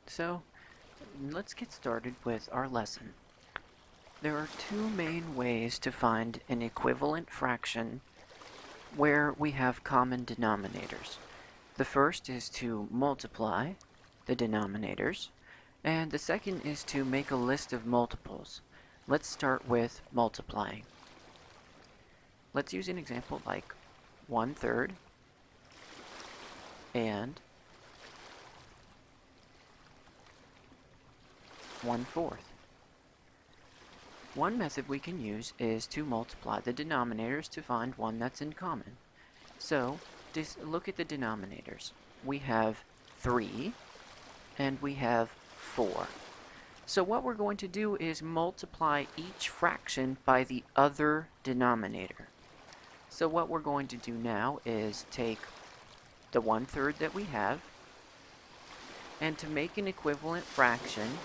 So, let's get started with our lesson. There are two main ways to find an equivalent fraction where we have common denominators. The first is to multiply the denominators, and the second is to make a list of multiples. Let's start with multiplying. Let's use an example like 1/3 and 1/4. One method we can use is to multiply the denominators to find one that's in common. So, just look at the denominators. We have 3 and we have 4. So what we're going to do is multiply each fraction by the other denominator. So what we're going to do now is take the 1/3 that we have, and to make an equivalent fraction,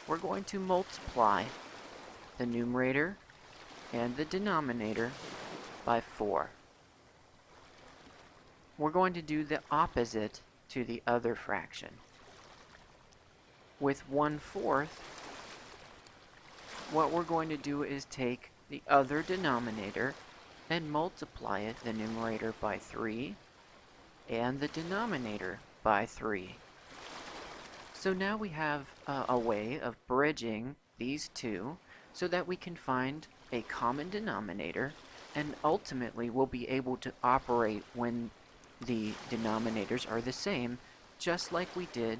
we're going to multiply the numerator and the denominator by 4. We're going to do the opposite to the other fraction. With 1/4, what we're going to do is take the other denominator and multiply it, the numerator by 3 and the denominator by 3. So now we have a way of bridging these two so that we can find a common denominator, and ultimately we'll be able to operate when the denominators are the same, just like we did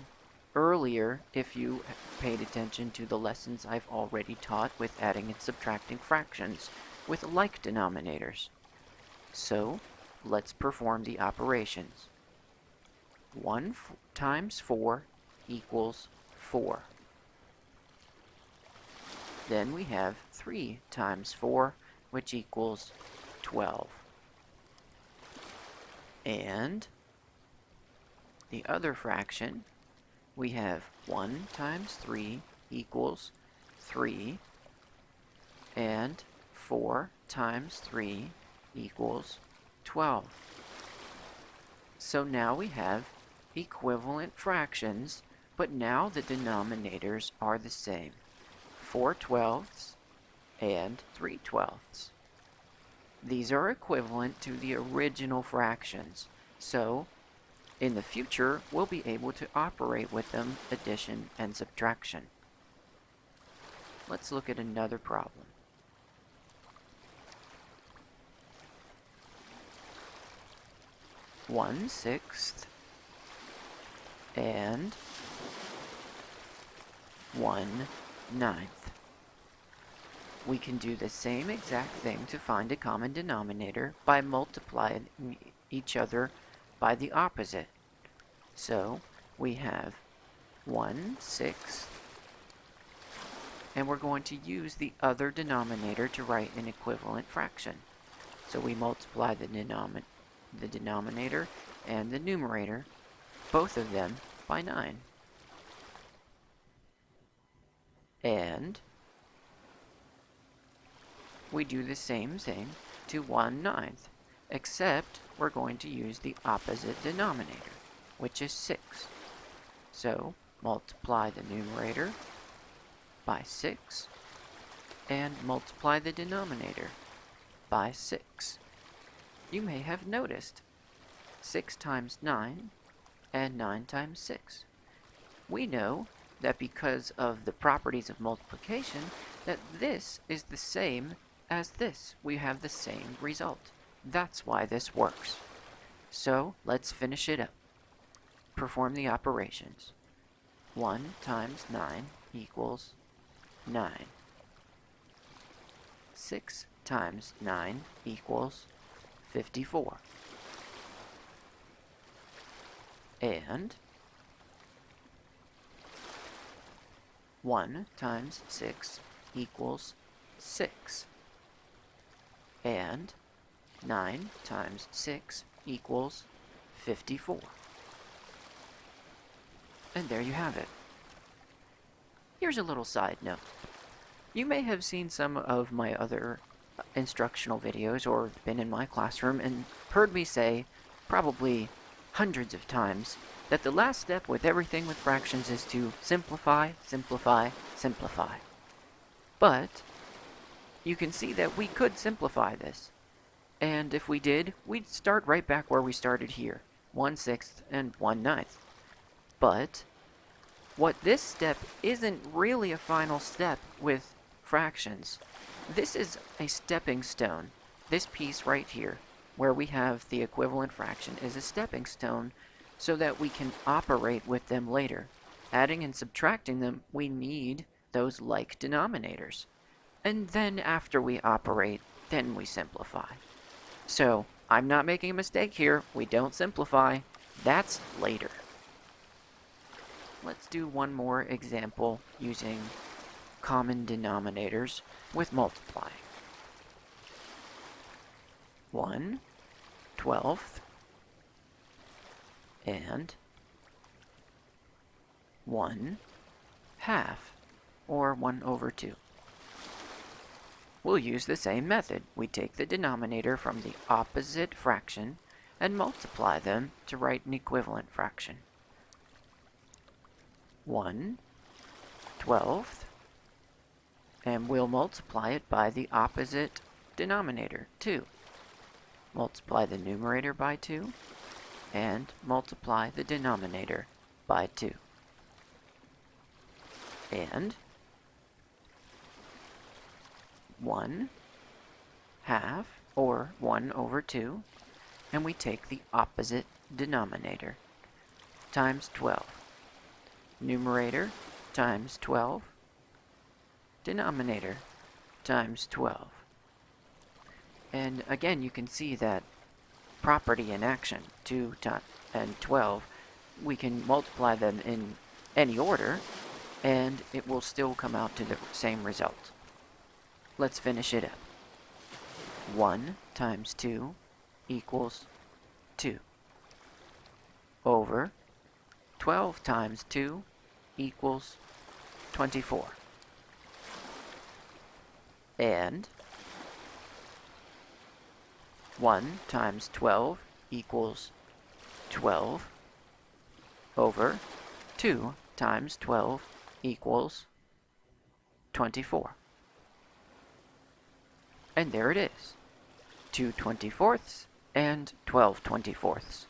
earlier if you paid attention to the lessons I've already taught with adding and subtracting fractions with like denominators. So let's perform the operations. 1 times 4 equals 4. Then we have 3 times 4, which equals 12. And the other fraction, we have 1 times 3 equals 3, and 4 times 3 equals 12. So now we have equivalent fractions, but now the denominators are the same. 4/12 and 3/12. These are equivalent to the original fractions, so in the future we'll be able to operate with them addition and subtraction. Let's look at another problem. 1/6 and 1/9. We can do the same exact thing to find a common denominator by multiplying each other by the opposite. So we have 1/6, and we're going to use the other denominator to write an equivalent fraction. So we multiply the denominator and the numerator, both of them, by 9. And we do the same thing to 1/9, except we're going to use the opposite denominator, which is 6. So multiply the numerator by 6 and multiply the denominator by 6. You may have noticed 6 times 9 and 9 times 6. We know that because of the properties of multiplication, that this is the same as this. We have the same result. That's why this works. So let's finish it up. Perform the operations. 1 times 9 equals 9. 6 times 9 equals 54. And 1 times 6 equals 6. And 9 times 6 equals 54. And there you have it. Here's a little side note. You may have seen some of my other instructional videos or been in my classroom and heard me say, probably hundreds of times, that the last step with everything with fractions is to simplify, simplify, simplify. But you can see that we could simplify this. And if we did, we'd start right back where we started here, 1/6 and 1/9. But what this step isn't really a final step with fractions. This is a stepping stone. This piece right here, where we have the equivalent fraction, is a stepping stone so that we can operate with them later. Adding and subtracting them, we need those like denominators. And then after we operate, then we simplify. So, I'm not making a mistake here. We don't simplify. That's later. Let's do one more example using common denominators with multiplying. 1/12 and 1/2, or 1/2. We'll use the same method. We take the denominator from the opposite fraction and multiply them to write an equivalent fraction. 1/12, and we'll multiply it by the opposite denominator, 2. Multiply the numerator by 2, and multiply the denominator by 2. And 1/2, or 1/2, and we take the opposite denominator, times 12. Numerator times 12, denominator times 12. And again, you can see that property in action, 2 and 12, we can multiply them in any order, and it will still come out to the same result. Let's finish it up. 1 times 2 equals 2. Over 12 times 2 equals 24. And 1 times 12 equals 12 over 2 times 12 equals 24. And there it is, 2 24ths and 12 24ths.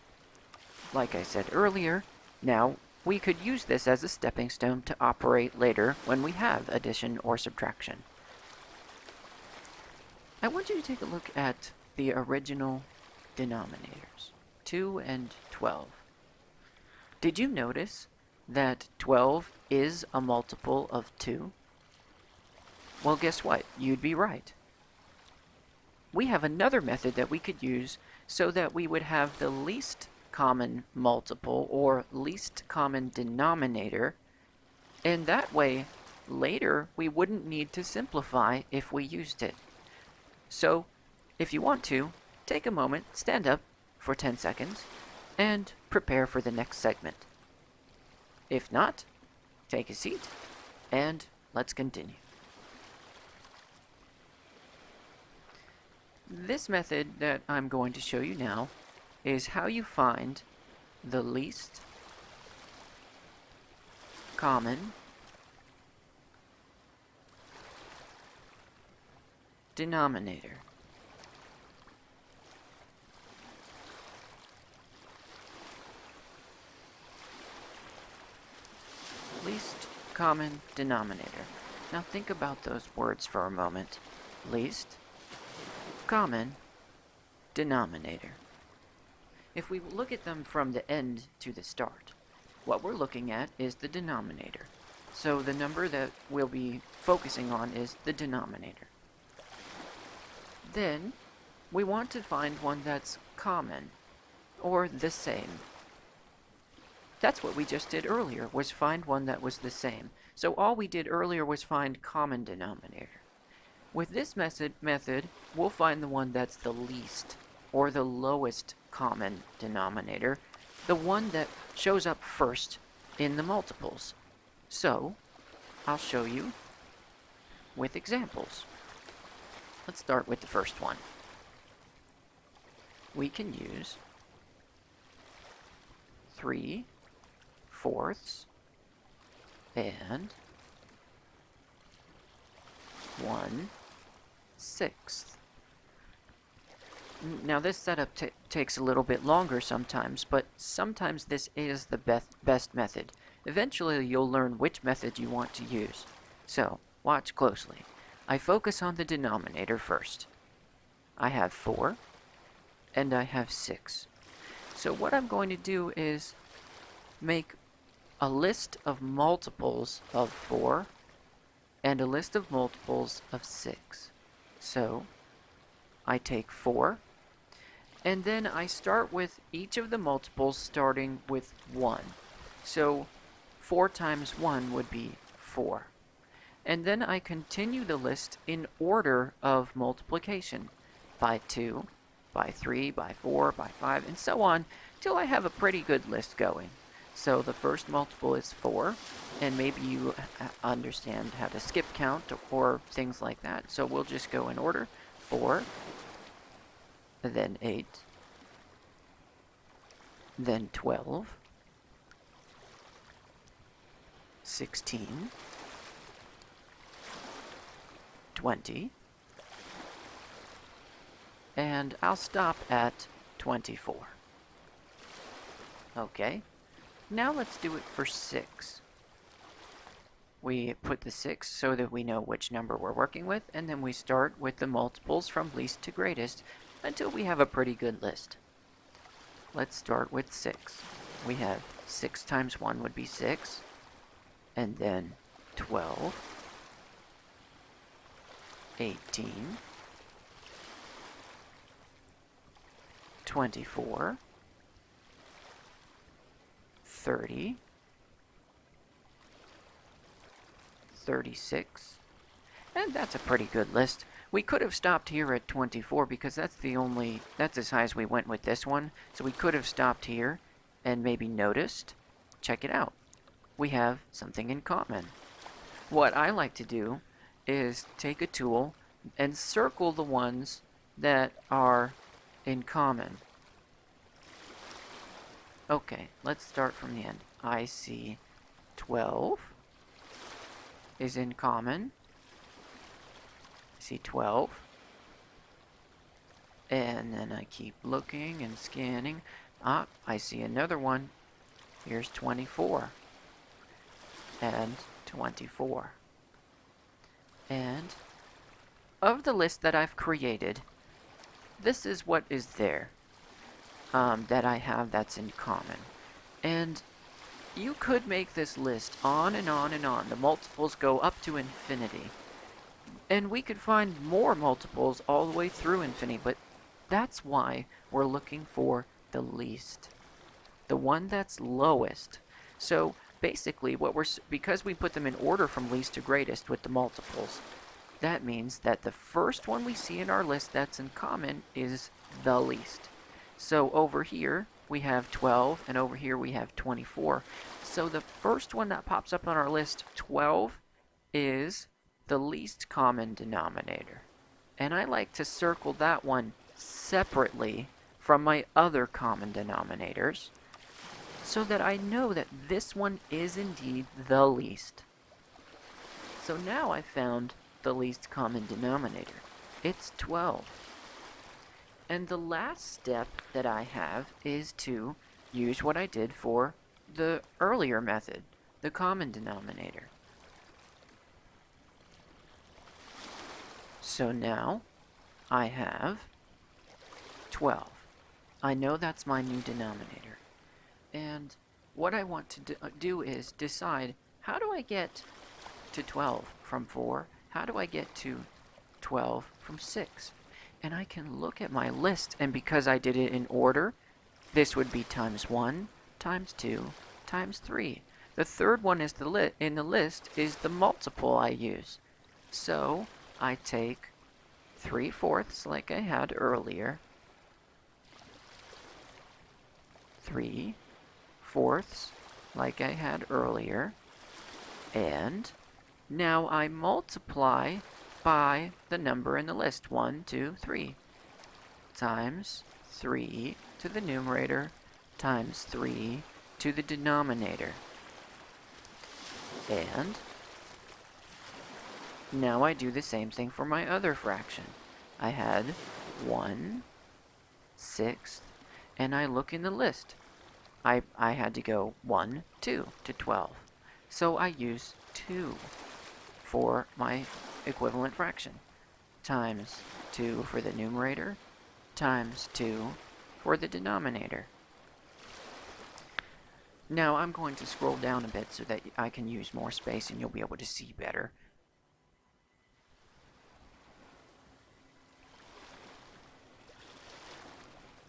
Like I said earlier, now we could use this as a stepping stone to operate later when we have addition or subtraction. I want you to take a look at the original denominators, 2 and 12. Did you notice that 12 is a multiple of 2? Well, guess what? You'd be right. We have another method that we could use so that we would have the least common multiple or least common denominator, and that way later we wouldn't need to simplify if we used it. So if you want to, take a moment, stand up for 10 seconds, and prepare for the next segment. If not, take a seat, and let's continue. This method that I'm going to show you now is how you find the least common denominator. Least common denominator. Now think about those words for a moment. Least common denominator. If we look at them from the end to the start, what we're looking at is the denominator. So the number that we'll be focusing on is the denominator. Then we want to find one that's common, or the same. That's what we just did earlier, was find one that was the same. So all we did earlier was find common denominator. With this method, we'll find the one that's the least, or the lowest common denominator, the one that shows up first in the multiples. So, I'll show you with examples. Let's start with the first one. We can use 3 fourths and 1/6. Now this setup takes a little bit longer sometimes, but sometimes this is the best method. Eventually you'll learn which method you want to use. So, watch closely. I focus on the denominator first. I have 4 and I have 6. So what I'm going to do is make a list of multiples of 4 and a list of multiples of 6. So I take 4 and then I start with each of the multiples starting with 1. So 4 times 1 would be 4. And then I continue the list in order of multiplication by 2, by 3, by 4, by 5, and so on till I have a pretty good list going. So the first multiple is 4, and maybe you understand how to skip count or things like that. So we'll just go in order. 4, then 8, then 12, 16, 20, and I'll stop at 24. Okay, now let's do it for 6. We put the 6 so that we know which number we're working with, and then we start with the multiples from least to greatest until we have a pretty good list. Let's start with 6. We have 6 times 1 would be 6, and then 12, 18, 24, 30, 36, and that's a pretty good list. We could have stopped here at 24 because that's as high as we went with this one. So we could have stopped here and maybe noticed. Check it out. We have something in common. What I like to do is take a tool and circle the ones that are in common. Okay, let's start from the end. I see 12 is in common. I see 12. And then I keep looking and scanning. Ah, I see another one. Here's 24. And 24. And of the list that I've created, this is what is there that I have that's in common. And you could make this list on and on and on. The multiples go up to infinity. And we could find more multiples all the way through infinity, but that's why we're looking for the least. The one that's lowest. So basically, because we put them in order from least to greatest with the multiples, that means that the first one we see in our list that's in common is the least. So over here we have 12, and over here we have 24. So the first one that pops up on our list, 12, is the least common denominator. And I like to circle that one separately from my other common denominators so that I know that this one is indeed the least. So now I've found the least common denominator. It's 12. And the last step that I have is to use what I did for the earlier method, the common denominator. So now I have 12. I know that's my new denominator. And what I want to do is decide, how do I get to 12 from 4? How do I get to 12 from 6? And I can look at my list, and because I did it in order, this would be times 1, times 2, times 3. The third one is in the list is the multiple I use. So I take 3/4 like I had earlier. 3/4 like I had earlier. And now I multiply by the number in the list, 1, 2, 3, times 3 to the numerator times 3 to the denominator. And now I do the same thing for my other fraction. I had 1/6, and I look in the list. I had to go 1, 2 to 12. So I use 2 for my equivalent fraction, times 2 for the numerator, times 2 for the denominator. Now I'm going to scroll down a bit so that I can use more space and you'll be able to see better.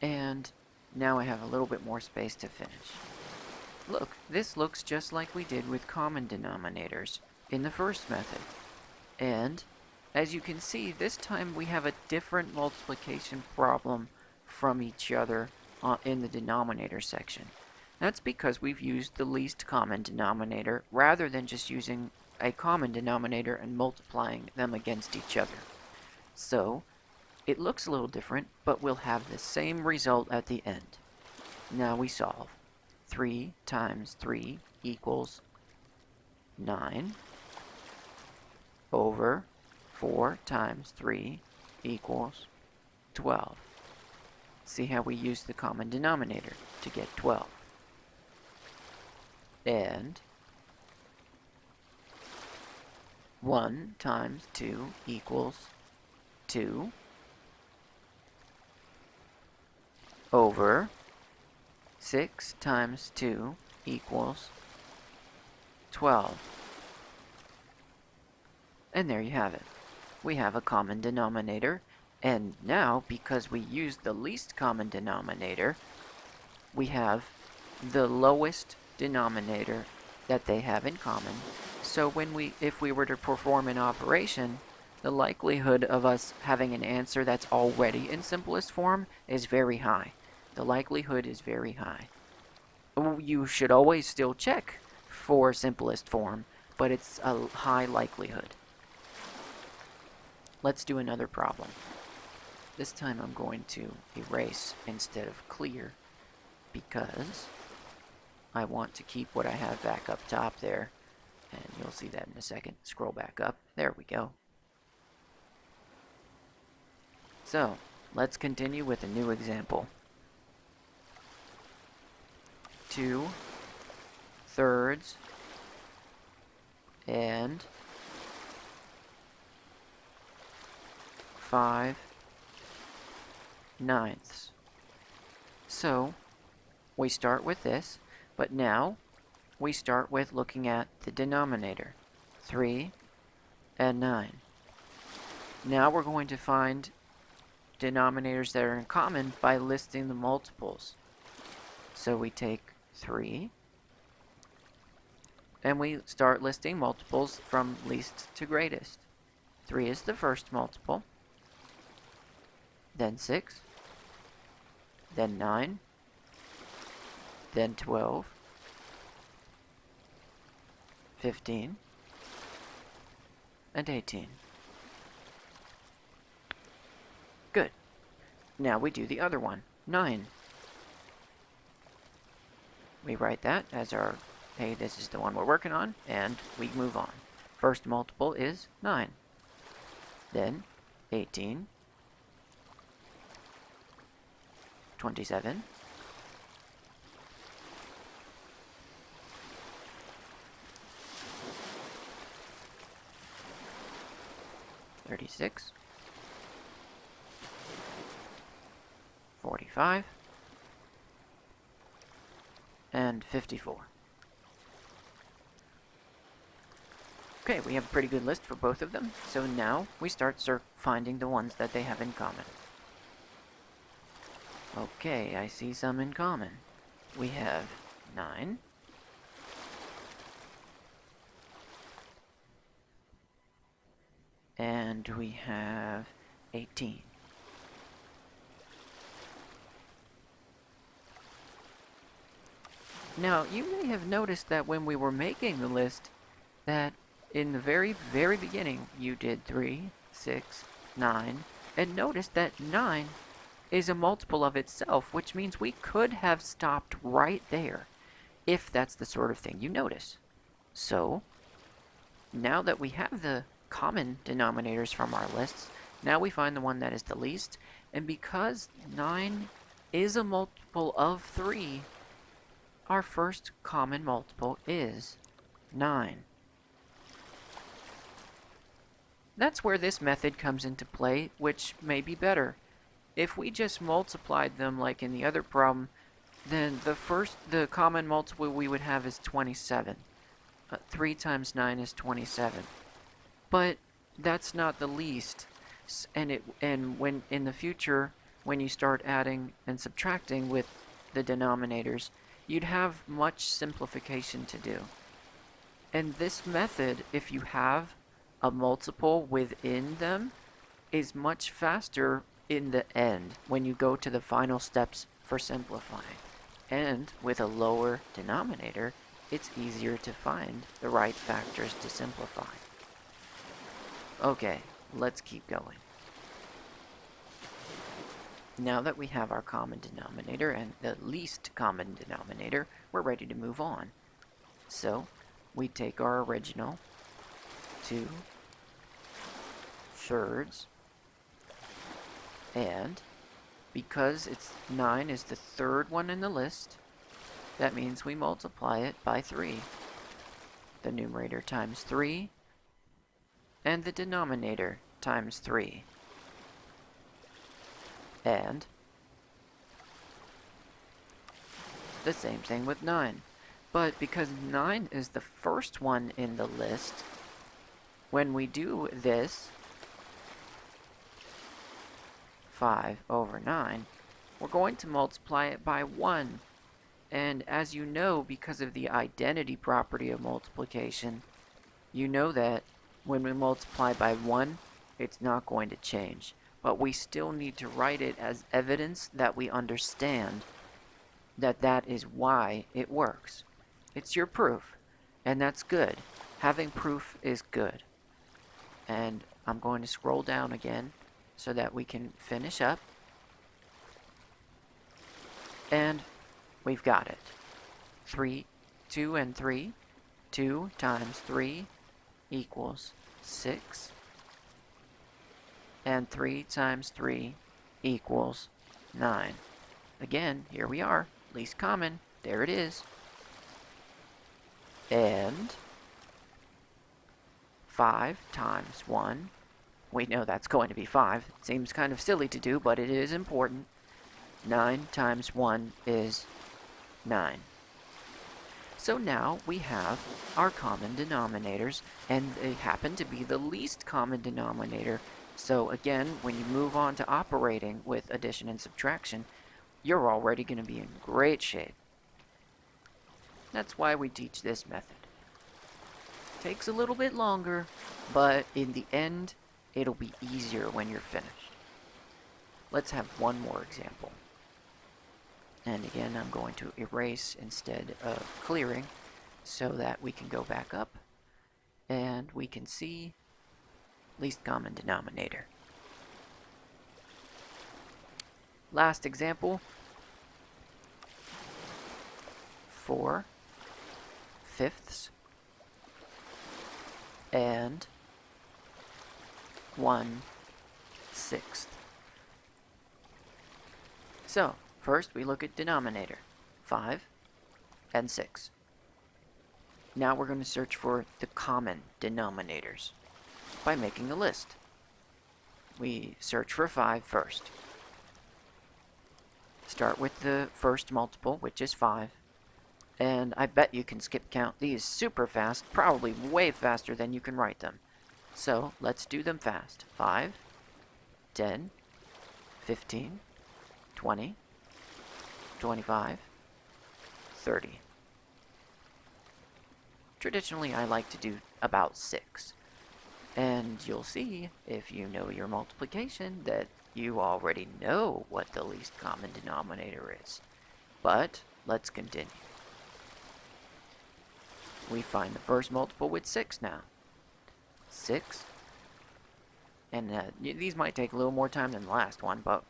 And now I have a little bit more space to finish. Look, this looks just like we did with common denominators in the first method. And as you can see, this time we have a different multiplication problem from each other in the denominator section. That's because we've used the least common denominator rather than just using a common denominator and multiplying them against each other. So it looks a little different, but we'll have the same result at the end. Now we solve. 3 times 3 equals 9 over 4 times 3 equals 12. See how we use the common denominator to get 12. And 1 times 2 equals 2 over 6 times 2 equals 12. And there you have it. We have a common denominator, and now, because we used the least common denominator, we have the lowest denominator that they have in common. So if we were to perform an operation, the likelihood of us having an answer that's already in simplest form is very high. The likelihood is very high. You should always still check for simplest form, but it's a high likelihood. Let's do another problem. This time I'm going to erase instead of clear because I want to keep what I have back up top there, and you'll see that in a second. Scroll back up. There we go. So, let's continue with a new example. 2/3 and 5/9. So, we start with this, but now we start with looking at the denominator, 3 and 9. Now we're going to find denominators that are in common by listing the multiples. So we take 3, and we start listing multiples from least to greatest. 3 is the first multiple, then 6, then 9, then 12, 15, and 18. Good. Now we do the other one, 9. We write that as our, hey, this is the one we're working on, and we move on. First multiple is 9. Then 18, 27, 36, 45, and 54. Okay, we have a pretty good list for both of them, so now we start finding the ones that they have in common. Okay, I see some in common. We have 9, and we have 18. Now, you may have noticed that when we were making the list, that in the very, very beginning, you did 3, 6, 9, and notice that 9 is a multiple of itself, which means we could have stopped right there, if that's the sort of thing you notice. So, Now that we have the common denominators from our lists, now we find the one that is the least, and because 9 is a multiple of 3, our first common multiple is 9. That's where this method comes into play, which may be better. If we just multiplied them like in the other problem, then the common multiple we would have is 27. 3 times 9 is 27. But that's not the least. And when in the future, when you start adding and subtracting with the denominators, you'd have much simplification to do. And this method, if you have a multiple within them, is much faster in the end when you go to the final steps for simplifying. And with a lower denominator, it's easier to find the right factors to simplify. Okay, let's keep going. Now that we have our common denominator and the least common denominator, we're ready to move on. So, we take our original 2/3, and because 9 is the third one in the list, that means we multiply it by 3. The numerator times 3, and the denominator times 3. And the same thing with 9. But because 9 is the first one in the list, when we do this, 5/9, we're going to multiply it by 1. And as you know, because of the identity property of multiplication, you know that when we multiply by 1, it's not going to change. But we still need to write it as evidence that we understand that that is why it works. It's your proof, and that's good. Having proof is good. And I'm going to scroll down again so that we can finish up. And we've got it. 2 and 3. 2 times 3 equals 6. And 3 times 3 equals 9. Again, here we are. Least common. There it is. And 5 times 1. We know that's going to be 5. Seems kind of silly to do, but it is important. 9 times 1 is 9. So now we have our common denominators, and they happen to be the least common denominator. So again, when you move on to operating with addition and subtraction, you're already going to be in great shape. That's why we teach this method. Takes a little bit longer, but in the end, it'll be easier when you're finished. Let's have one more example. And again, I'm going to erase instead of clearing so that we can go back up and we can see least common denominator. Last example, 4/5 and 1/6. So, first we look at denominator, 5 and 6. Now we're going to search for the common denominators by making a list. We search for 5 first. Start with the first multiple, which is 5. And I bet you can skip count these super fast, probably way faster than you can write them. So let's do them fast. 5, 10, 15, 20, 25, 30. Traditionally, I like to do about 6. And you'll see, if you know your multiplication, that you already know what the least common denominator is. But let's continue. We find the first multiple with 6 now. 6. And these might take a little more time than the last one, but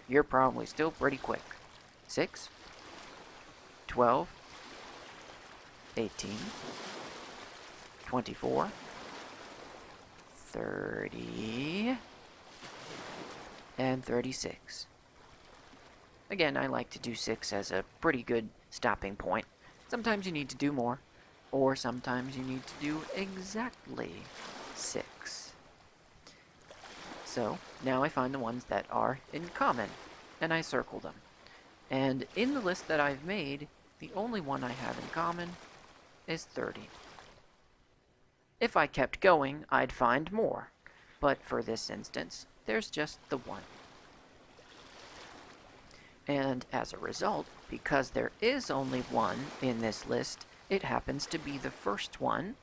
you're probably still pretty quick. 6, 12, 18, 24, 30, and 36. Again, I like to do 6 as a pretty good stopping point. Sometimes you need to do more, or sometimes you need to do exactly 6. So, now I find the ones that are in common, and I circle them. And in the list that I've made, the only one I have in common is 30. If I kept going, I'd find more, but for this instance, there's just the one. And as a result, because there is only one in this list, it happens to be the first one.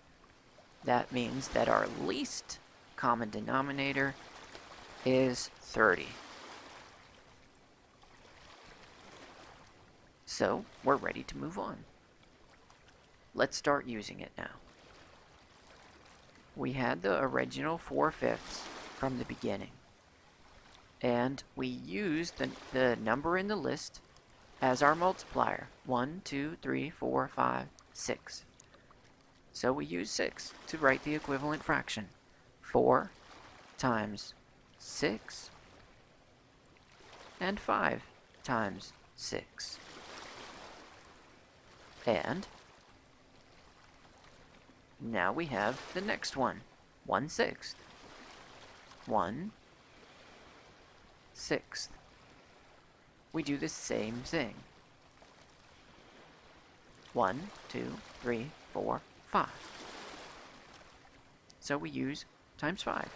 That means that our least common denominator is 30. So, we're ready to move on. Let's start using it now. We had the original 4/5 from the beginning, and we used the number in the list as our multiplier. 1, 2, 3, 4, 5, 6. So we use 6 to write the equivalent fraction. 4 times 6 and 5 times 6. And now we have the next one, 1/6. 1/6. We do the same thing. 1, 2, 3, 4, 5. So we use times 5.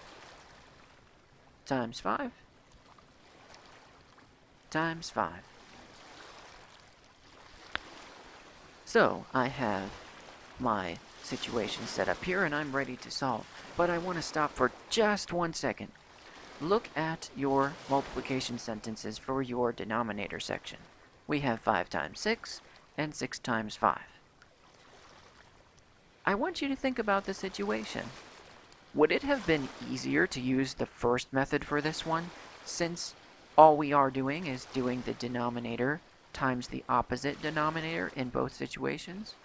Times 5. Times 5. So I have my situation set up here and I'm ready to solve. But I want to stop for just 1 second. Look at your multiplication sentences for your denominator section. We have 5 times 6 and 6 times 5. I want you to think about the situation. Would it have been easier to use the first method for this one, since all we are doing is doing the denominator times the opposite denominator in both situations?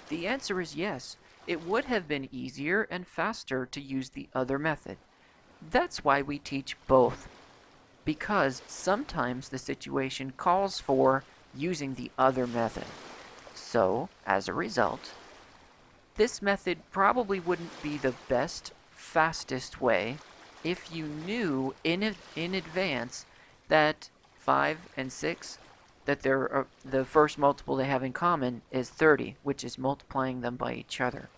The answer is yes. It would have been easier and faster to use the other method. That's why we teach both, because sometimes the situation calls for using the other method. So, as a result, this method probably wouldn't be the best, fastest way if you knew in advance that 5 and 6, that the first multiple they have in common is 30, which is multiplying them by each other.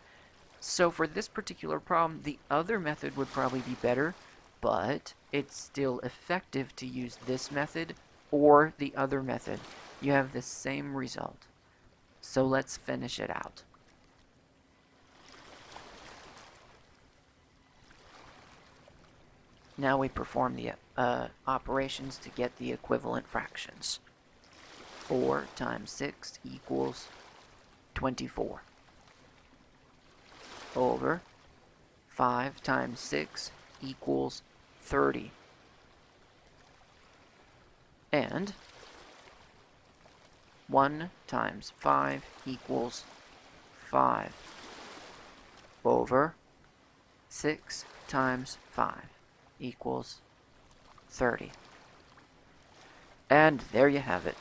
So for this particular problem, the other method would probably be better, but it's still effective to use this method or the other method. You have the same result. So let's finish it out. Now we perform the operations to get the equivalent fractions. 4 times 6 equals 24. Over 5 times 6 equals 30. And 1 times 5 equals 5. Over 6 times 5 equals 30. And there you have it.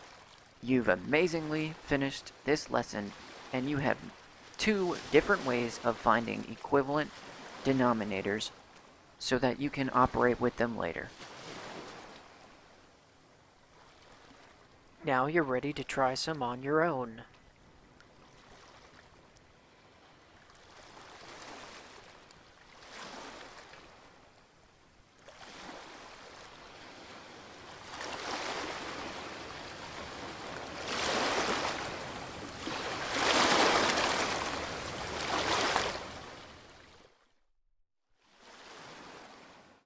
You've amazingly finished this lesson, and you have 2 different ways of finding equivalent denominators so that you can operate with them later. Now you're ready to try some on your own.